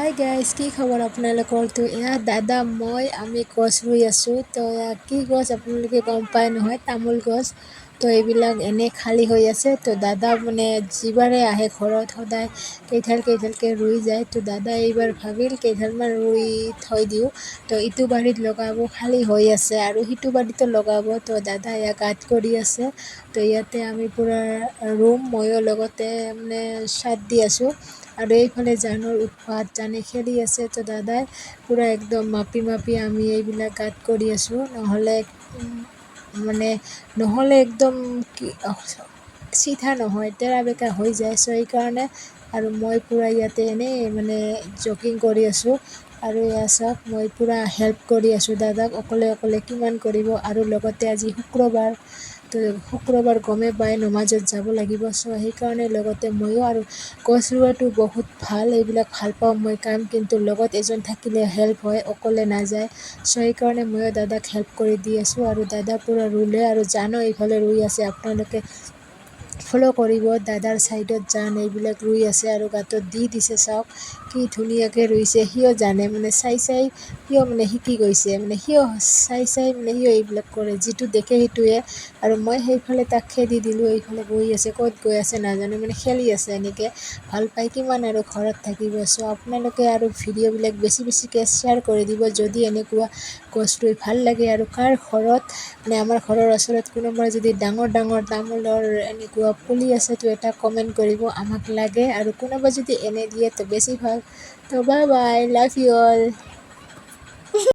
Hi guys, কি খবৰ আপোনালোকৰ? তো এয়া দাদা আমি গছ ৰুই আছোঁ। তো এয়া কি গছ আপোনালোকে গম পায় নহয়, তামোল গছ। তো এইবিলাক এনেই খালী হৈ আছে। তো দাদা মানে যিবাৰে আহে ঘৰত সদায় কেইডালকৈ ৰুই যায়। তো দাদা এইবাৰ ভাবিল কেইডালমান ৰুই থৈ দিওঁ। তো ইটো বাৰীত লগাব, খালী হৈ আছে, আৰু সিটো বাৰীতো লগাব। তো দাদা এয়া গাঁত কৰি আছে। তো ইয়াতে আমি পূৰা ৰুম, ময়ো লগতে মানে চাট দি আছোঁ। আৰু এইফালে জানৰ উৎপাত, জানে খেলি আছে। তো দাদাই পূৰা একদম মাপি আমি এইবিলাক গাঁত কৰি আছোঁ, নহ'লে একদম চিধা নহয়, তেৰা বেকা হৈ যায়। চ' সেইকাৰণে আৰু মই পূৰা ইয়াতে এনেই জগিং কৰি আছোঁ। আৰু এয়া চাওক, মই পূৰা হেল্প কৰি আছোঁ দাদাক, অকলে কিমান কৰিব। আৰু লগতে আজি শুক্ৰবাৰ, তো শুক্ৰবাৰ গমেই পায়, নমাজত যাব লাগিব। চ' সেইকাৰণে লগতে ময়ো, আৰু গছ ৰোৱাটো বহুত ভাল, এইবিলাক ভাল পাওঁ মই কাম, কিন্তু লগত এজন থাকিলে হেল্প হয়, অকলে নাযায়। চ' সেইকাৰণে ময়ো দাদাক হেল্প কৰি দি আছোঁ। আৰু দাদা পূৰা ৰুলে, আৰু জানো এইফালে ৰুই আছে, আপোনালোকে ফ'ল' কৰিব। দাদাৰ ছাইডত জান এইবিলাক ৰুই আছে, আৰু গাঁতত দি দিছে। চাওক কি ধুনীয়াকৈ ৰুইছে। সিও জানে চাই সিও শিকি গৈছে, সিও চাই সিও এইবিলাক কৰে, যিটো দেখে সেইটোৱে। আৰু মই সেইফালে তাক খেদি দিলোঁ, এইফালে বহি আছে, ক'ত গৈ আছে নাজানো, খেলি আছে এনেকৈ। ভাল পাই কিমান আৰু ঘৰত থাকিব। চ' আপোনালোকে আৰু ভিডিঅ'বিলাক বেছিকৈ শ্বেয়াৰ কৰি দিব, যদি এনেকুৱা গছ ৰুই ভাল লাগে। আৰু কাৰ ঘৰত আমাৰ ঘৰৰ ওচৰত কোনোবাৰ যদি ডাঙৰ তামোলৰ এনেকুৱা পুলি আছে, তো এটা কমেণ্ট কৰিব, আমাক লাগে। আৰু কোনোবা যদি এনে দিয়ে তো বেছি ভাল। তো bye bye, love you all.